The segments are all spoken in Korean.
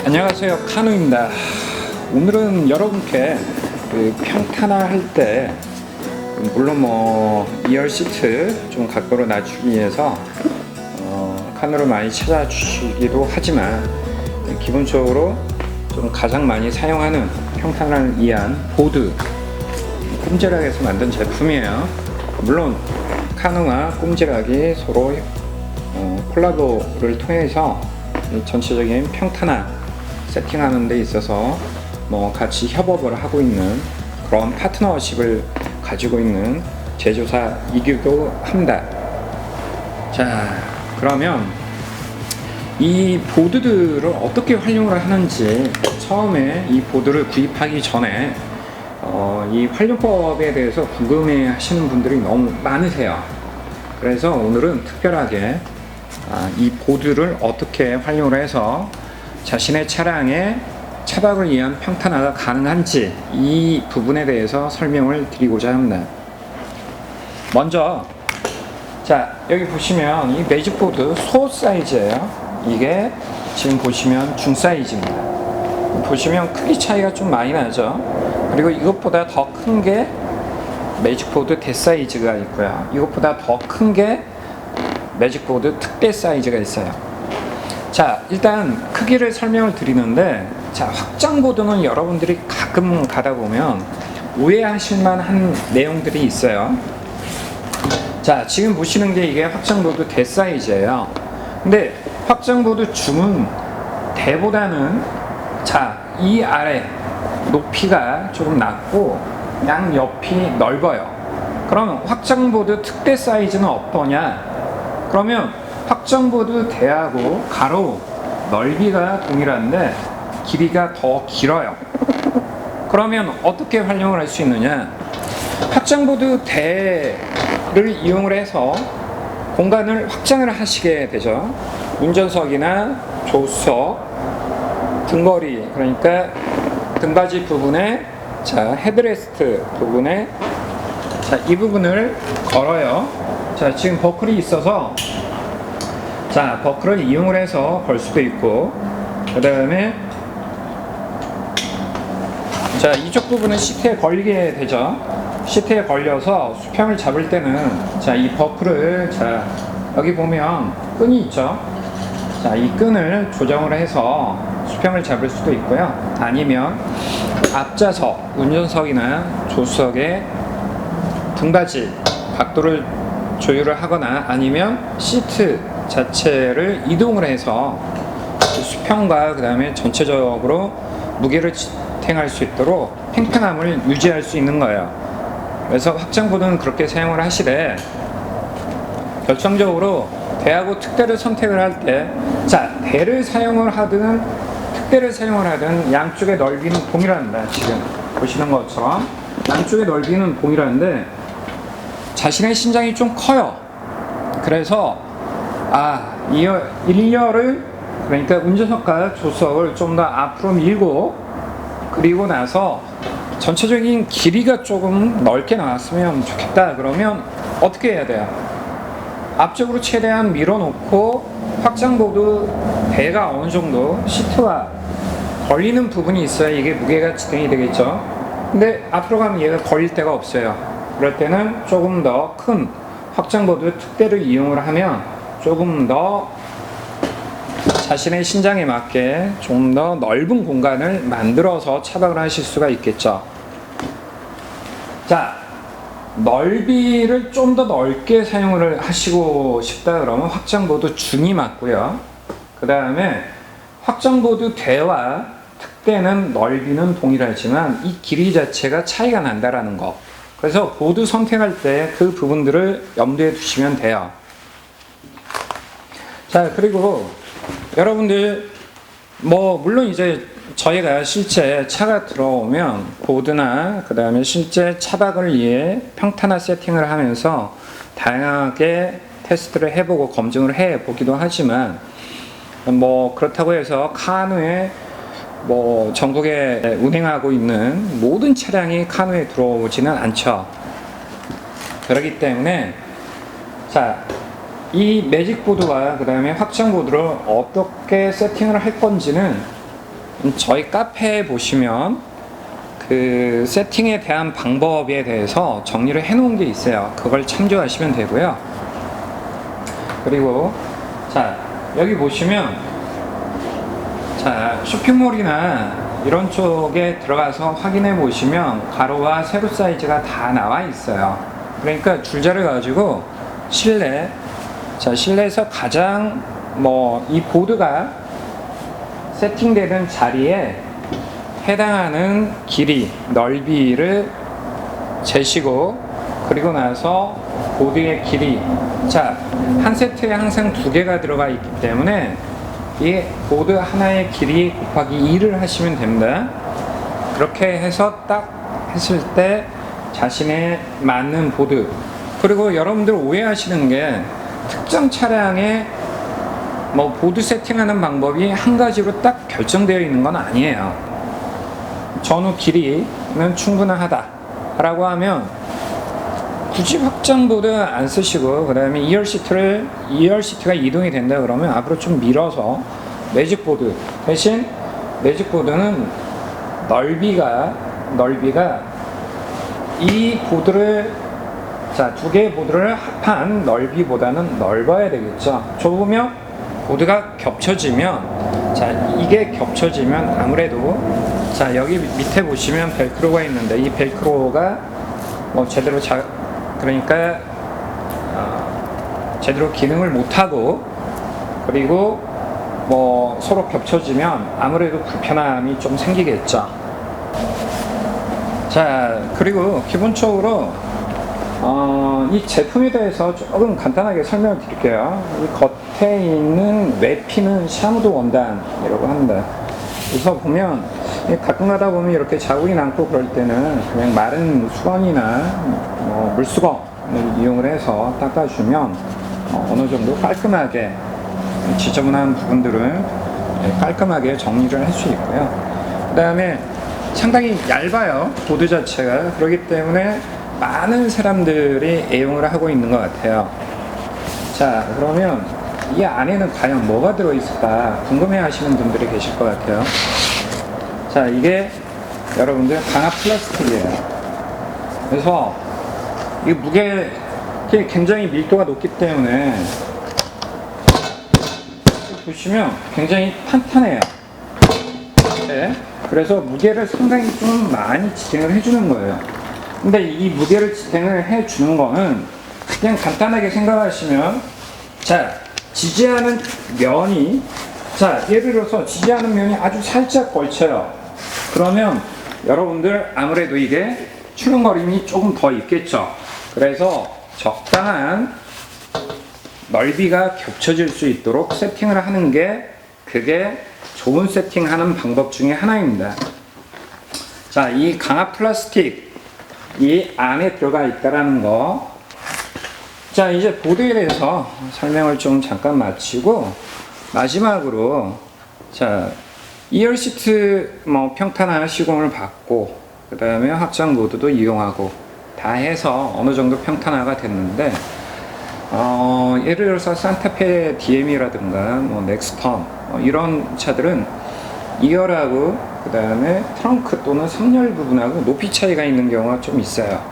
안녕하세요, 카누입니다. 오늘은 여러분께 평탄화 할 때 물론 2열 시트 좀 각도로 낮추기 위해서 카누를 많이 찾아주시기도 하지만 기본적으로 좀 가장 많이 사용하는 평탄화를 위한 보드, 꼼지락에서 만든 제품이에요. 물론 카누와 꼼지락이 서로 콜라보를 통해서 전체적인 평탄화 세팅하는 데 있어서 같이 협업을 하고 있는 그런 파트너십을 가지고 있는 제조사이기도 합니다. 자, 그러면 이 보드들을 어떻게 활용을 하는지, 처음에 이 보드를 구입하기 전에 이 활용법에 대해서 궁금해 하시는 분들이 너무 많으세요. 그래서 오늘은 특별하게 이 보드를 어떻게 활용을 해서 자신의 차량에 차박을 위한 평탄화가 가능한지 이 부분에 대해서 설명을 드리고자 합니다. 먼저 여기 보시면 이 매직보드 소 사이즈예요. 이게 지금 보시면 중 사이즈입니다. 보시면 크기 차이가 좀 많이 나죠. 그리고 이것보다 더 큰 게 매직보드 대 사이즈가 있고요. 이것보다 더 큰 게 매직보드 특대 사이즈가 있어요. 자, 일단 크기를 설명을 드리는데, 확장보드는 여러분들이 가끔 가다 보면 오해하실 만한 내용들이 있어요. 자, 지금 보시는 게 이게 확장보드 대 사이즈예요. 근데 확장보드 중은 대보다는 이 아래 높이가 조금 낮고 양 옆이 넓어요. 그럼 확장보드 특대 사이즈는 어떠냐? 그러면 확장보드 대하고 가로 넓이가 동일한데 길이가 더 길어요. 그러면 어떻게 활용을 할 수 있느냐? 확장보드 대를 이용을 해서 공간을 확장을 하시게 되죠. 운전석이나 조수석, 등걸이, 그러니까 등받이 부분에 헤드레스트 부분에 이 부분을 걸어요. 지금 버클이 있어서 버클을 이용을 해서 걸 수도 있고, 그 다음에 이쪽 부분은 시트에 걸리게 되죠. 시트에 걸려서 수평을 잡을 때는 이 버클을 여기 보면 끈이 있죠. 이 끈을 조정을 해서 수평을 잡을 수도 있고요. 아니면 앞좌석, 운전석이나 조수석의 등받이 각도를 조율을 하거나, 아니면 시트 자체를 이동을 해서 수평과 그 다음에 전체적으로 무게를 지탱할 수 있도록 팽팽함을 유지할 수 있는 거예요. 그래서 확장보드는 그렇게 사용을 하시되, 결정적으로 대하고 특대를 선택을 할 때 대를 사용을 하든 특대를 사용을 하든 양쪽의 넓이는 동일합니다. 지금 보시는 것처럼 양쪽의 넓이는 동일한데 자신의 신장이 좀 커요. 그래서 1열을, 그러니까 운전석과 조수석을 좀 더 앞으로 밀고, 그리고 나서 전체적인 길이가 조금 넓게 나왔으면 좋겠다. 그러면 어떻게 해야 돼요? 앞쪽으로 최대한 밀어놓고 확장보드 배가 어느 정도 시트와 걸리는 부분이 있어야 이게 무게가 지탱이 되겠죠. 근데 앞으로 가면 얘가 걸릴 데가 없어요. 그럴 때는 조금 더 큰 확장보드 특대를 이용을 하면 조금 더 자신의 신장에 맞게 좀 더 넓은 공간을 만들어서 차박을 하실 수가 있겠죠. 넓이를 좀 더 넓게 사용을 하시고 싶다 그러면 확장보드 중이 맞고요. 그 다음에 확장보드 대와 특대는 넓이는 동일하지만 이 길이 자체가 차이가 난다라는 거. 그래서 보드 선택할 때 그 부분들을 염두에 두시면 돼요. 그리고 여러분들 물론 이제 저희가 실제 차가 들어오면 보드나 그 다음에 실제 차박을 위해 평탄화 세팅을 하면서 다양하게 테스트를 해보고 검증을 해보기도 하지만, 그렇다고 해서 카누에 전국에 운행하고 있는 모든 차량이 카누에 들어오지는 않죠. 그렇기 때문에 이 매직보드와 그 다음에 확장보드를 어떻게 세팅을 할 건지는 저희 카페에 보시면 그 세팅에 대한 방법에 대해서 정리를 해 놓은 게 있어요. 그걸 참조하시면 되고요. 그리고 자, 여기 보시면 자, 쇼핑몰이나 이런 쪽에 들어가서 확인해 보시면 가로와 세로 사이즈가 다 나와 있어요. 그러니까 줄자를 가지고 실내, 자, 실내에서 가장 이 보드가 세팅되는 자리에 해당하는 길이, 넓이를 재시고, 그리고 나서 보드의 길이, 자, 한 세트에 항상 2개가 들어가 있기 때문에 이 보드 하나의 길이 곱하기 2를 하시면 됩니다. 그렇게 해서 딱 했을 때 자신의 맞는 보드, 그리고 여러분들 오해하시는 게 특정 차량에 보드 세팅하는 방법이 한 가지로 딱 결정되어 있는 건 아니에요. 전후 길이는 충분하다 라고 하면 굳이 확장보드 안 쓰시고, 그 다음에 2열 시트가 이동이 된다 그러면 앞으로 좀 밀어서 매직보드, 대신 매직보드는 넓이가 이 보드를, 자, 2개의 보드를 합한 넓이보다는 넓어야 되겠죠. 좁으면 보드가 겹쳐지면, 자, 이게 겹쳐지면 아무래도, 자, 여기 밑에 보시면 벨크로가 있는데 이 벨크로가 제대로 그러니까 제대로 기능을 못하고, 그리고 서로 겹쳐지면 아무래도 불편함이 좀 생기겠죠. 자, 그리고 기본적으로 이 제품에 대해서 조금 간단하게 설명을 드릴게요. 이 겉에 있는 외피는 샤무드 원단이라고 합니다. 그래서 보면 가끔 가다 보면 이렇게 자국이 남고 그럴 때는 그냥 마른 수건이나 물수건을 이용을 해서 닦아주면 어느 정도 깔끔하게 지저분한 부분들을 깔끔하게 정리를 할 수 있고요. 그 다음에 상당히 얇아요, 보드 자체가. 그렇기 때문에 많은 사람들이 애용을 하고 있는 것 같아요. 자, 그러면 이 안에는 과연 뭐가 들어있을까 궁금해 하시는 분들이 계실 것 같아요. 자, 이게 여러분들 강압 플라스틱이에요. 그래서 이 무게 굉장히 밀도가 높기 때문에 보시면 굉장히 탄탄해요. 네. 그래서 무게를 상당히 좀 많이 지탱을 해주는 거예요. 근데 이 무게를 지탱을 해주는 거는 그냥 간단하게 생각하시면, 자, 지지하는 면이, 자, 예를 들어서 지지하는 면이 아주 살짝 걸쳐요. 그러면 여러분들 아무래도 이게 출렁거림이 조금 더 있겠죠. 그래서 적당한 넓이가 겹쳐질 수 있도록 세팅을 하는 게, 그게 좋은 세팅하는 방법 중에 하나입니다. 자, 이 강압 플라스틱 이 안에 들어가 있다라는 거. 자, 이제 보드에 대해서 설명을 좀 잠깐 마치고, 마지막으로, 자, 2열 시트 평탄화 시공을 받고, 그 다음에 확장 보드도 이용하고 다 해서 어느 정도 평탄화가 됐는데, 예를 들어서 산타페 DM이라든가 넥스턴 이런 차들은 2열하고 그 다음에 트렁크 또는 3열 부분하고 높이 차이가 있는 경우가 좀 있어요.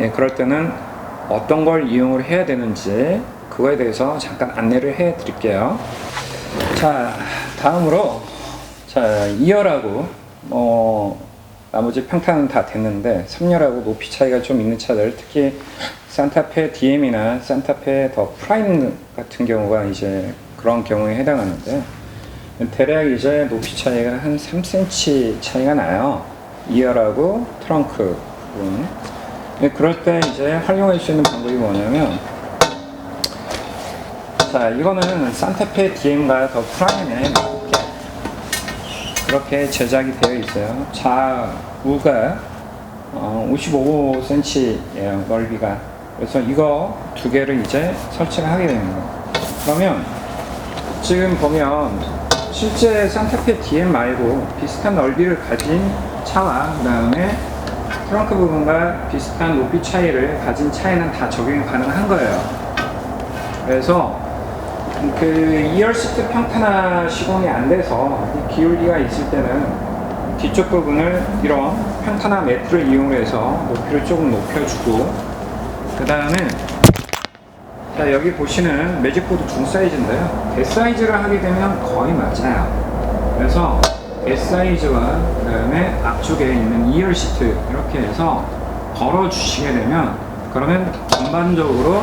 예, 그럴 때는 어떤 걸 이용을 해야 되는지 그거에 대해서 잠깐 안내를 해 드릴게요. 자, 다음으로, 자, 2열하고 나머지 평탄은 다 됐는데 3열하고 높이 차이가 좀 있는 차들, 특히 산타페 DM이나 산타페 더 프라임 같은 경우가 이제 그런 경우에 해당하는데, 대략 이제 높이 차이가 한 3cm 차이가 나요. 2열하고 트렁크 부분. 그럴 때 이제 활용할 수 있는 방법이 뭐냐면, 자, 이거는 산타페 DM과 더 프라임에 맞게 그렇게 제작이 되어 있어요. 좌우가 55cm예요, 넓이가. 그래서 이거 2개를 이제 설치를 하게 됩니다. 그러면 지금 보면 실제 산타페 DM 말고 비슷한 넓이를 가진 차와 그 다음에 트렁크 부분과 비슷한 높이 차이를 가진 차에는 다 적용이 가능한 거예요. 그래서 그 2열 시트 평탄화 시공이 안 돼서 이 기울기가 있을 때는 뒤쪽 부분을 이런 평탄화 매트를 이용해서 높이를 조금 높여주고, 그 다음에 자, 여기 보시는 매직보드 중 사이즈인데요, 대 사이즈를 하게 되면 거의 맞아요. 그래서 대 사이즈와 그 다음에 앞쪽에 있는 2열 시트 이렇게 해서 걸어 주시게 되면, 그러면 전반적으로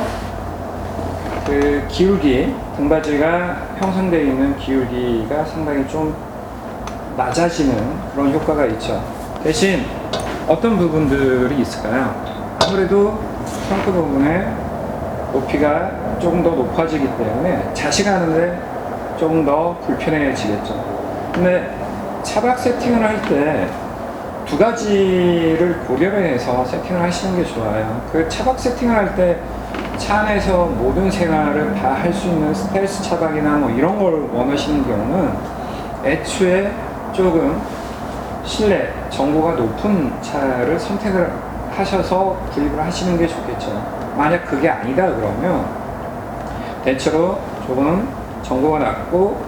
그 기울기, 등받이가 형성되어 있는 기울기가 상당히 좀 낮아지는 그런 효과가 있죠. 대신 어떤 부분들이 있을까요? 아무래도 트렁크 부분에 높이가 조금 더 높아지기 때문에 자식하는데 조금 더 불편해지겠죠. 근데 차박 세팅을 할 때 두 가지를 고려를 해서 세팅을 하시는 게 좋아요. 그 차박 세팅을 할 때 차 안에서 모든 생활을 다 할 수 있는 스텔스 차박이나 뭐 이런 걸 원하시는 경우는 애초에 조금 실내 정보가 높은 차를 선택을 하셔서 구입을 하시는 게 좋겠죠. 만약 그게 아니다 그러면 대체로 조금 정보가 낮고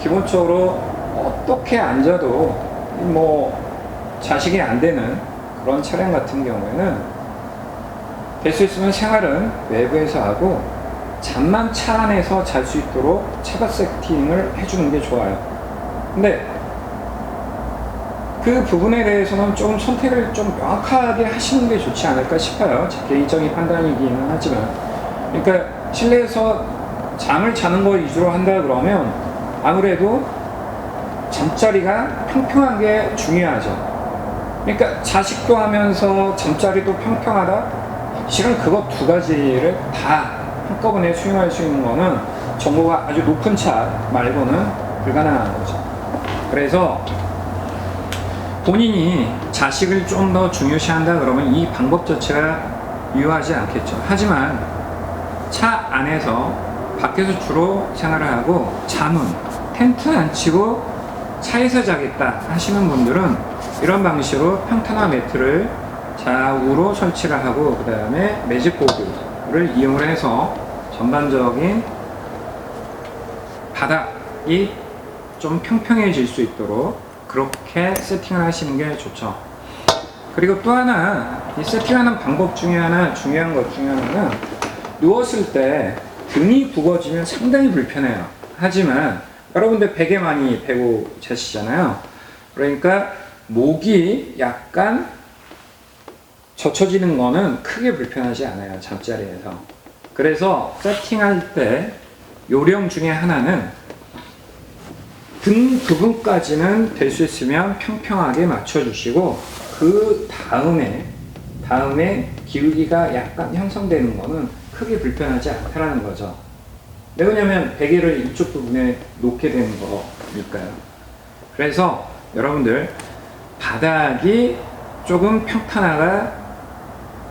기본적으로 어떻게 앉아도 뭐 자식이 안 되는 그런 차량 같은 경우에는 될 수 있으면 생활은 외부에서 하고 잠만 차 안에서 잘 수 있도록 차박 세팅을 해주는 게 좋아요. 근데 그 부분에 대해서는 좀 선택을 좀 명확하게 하시는 게 좋지 않을까 싶어요. 제 개인적인 판단이기는 하지만. 그러니까 실내에서 잠을 자는 거 위주로 한다 그러면 아무래도 잠자리가 평평한 게 중요하죠. 그러니까 자식도 하면서 잠자리도 평평하다? 실은 그것 두 가지를 다 한꺼번에 수용할 수 있는 거는 정보가 아주 높은 차 말고는 불가능한 거죠. 그래서 본인이 자식을 좀 더 중요시한다 그러면 이 방법 자체가 유효하지 않겠죠. 하지만 차 안에서 밖에서 주로 생활을 하고 잠은 텐트 안 치고 차에서 자겠다 하시는 분들은 이런 방식으로 평탄화 매트를 좌우로 설치를 하고 그 다음에 매직보드를 이용을 해서 전반적인 바닥이 좀 평평해질 수 있도록 그렇게 세팅을 하시는 게 좋죠. 그리고 또 하나, 이 세팅하는 방법 중에 하나 중요한 것 중에 하나는 누웠을 때 등이 굽어지면 상당히 불편해요. 하지만 여러분들 베개 많이 베고 자시잖아요. 그러니까 목이 약간 젖혀지는 거는 크게 불편하지 않아요, 잠자리에서. 그래서 세팅할 때 요령 중에 하나는 등 부분까지는 될 수 있으면 평평하게 맞춰주시고 그 다음에 기울기가 약간 형성되는 거는 크게 불편하지 않다라는 거죠. 왜 그러냐면 베개를 이쪽 부분에 놓게 되는 거니까요. 그래서 여러분들 바닥이 조금 평탄화가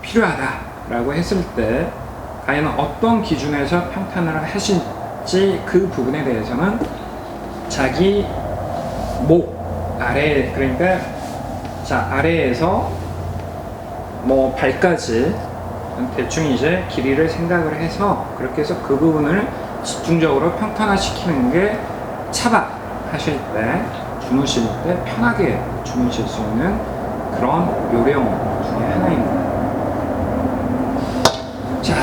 필요하다라고 했을 때 과연 어떤 기준에서 평탄화를 하실지 그 부분에 대해서는 자기 목 아래, 그러니까 자 아래에서 뭐 발까지 대충 이제 길이를 생각을 해서 그렇게 해서 그 부분을 집중적으로 평탄화 시키는 게 차박 하실 때, 주무실 때 편하게 주무실 수 있는 그런 요령 중에 하나입니다. 자,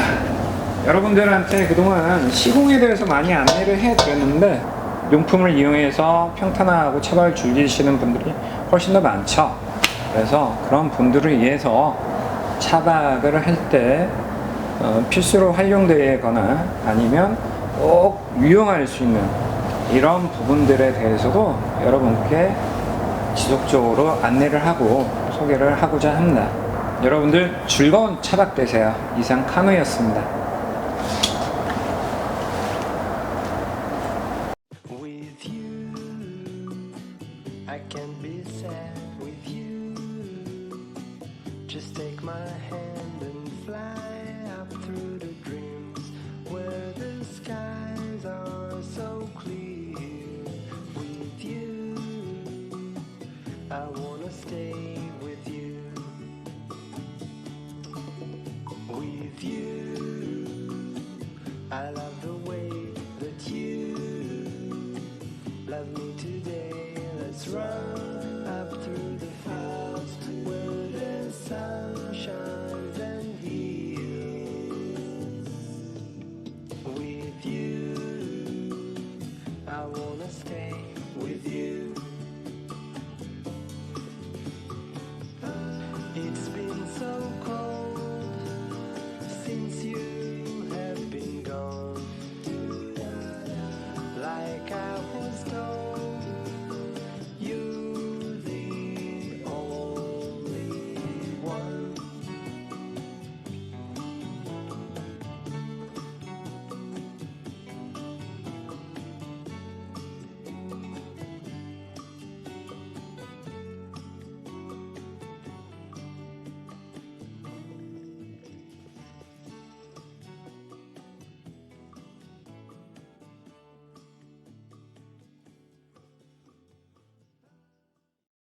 여러분들한테 그동안 시공에 대해서 많이 안내를 해드렸는데 용품을 이용해서 평탄화하고 차박을 즐기시는 분들이 훨씬 더 많죠. 그래서 그런 분들을 위해서 차박을 할 때 필수로 활용되거나 아니면 꼭 유용할 수 있는 이런 부분들에 대해서도 여러분께 지속적으로 안내를 하고 소개를 하고자 합니다. 여러분들 즐거운 차박 되세요. 이상 카누였습니다. Just take my hand and fly up through the dreams where the skies are so clear. With you, I wanna stay with you. With you, I love the way that you let's run.